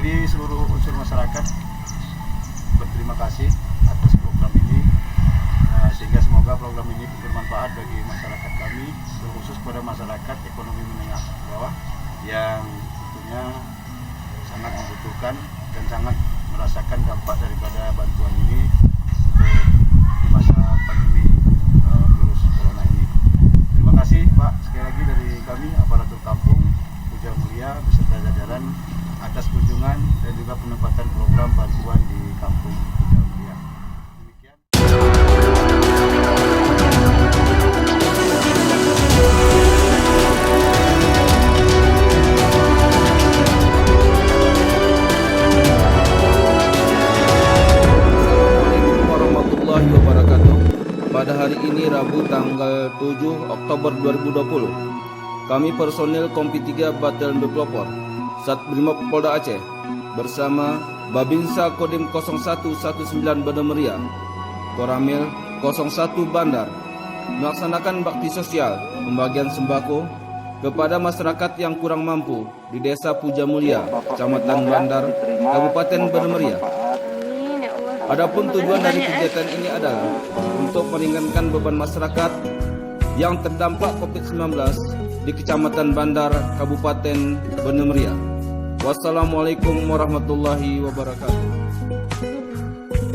Jadi seluruh unsur masyarakat berterima kasih atas program ini, sehingga semoga program ini bermanfaat bagi masyarakat kami, terkhusus pada masyarakat ekonomi menengah bawah yang tentunya sangat membutuhkan dan sangat merasakan dampak daripada bantuan ini di masa pandemi virus corona ini. Terima kasih Pak, sekali lagi dari kami aparatur kampung Puja Mulia beserta jajaran atas kunjungan dan juga penempatan program bantuan di kampung Puja Mulia. Demikian. Pada hari ini Rabu tanggal 7 Oktober 2020, kami personil Kompi 3 Batalion Pelopor Satbrimob Polda Aceh bersama Babinsa Kodim 0119 Benemeria, Koramil 01 Bandar melaksanakan bakti sosial pembagian sembako kepada masyarakat yang kurang mampu di Desa Puja Mulia, Kecamatan Bandar, Kabupaten Benemeria. Adapun tujuan dari kegiatan ini adalah untuk meringankan beban masyarakat yang terdampak COVID-19 di Kecamatan Bandar, Kabupaten Benemeria. Wassalamualaikum warahmatullahi wabarakatuh.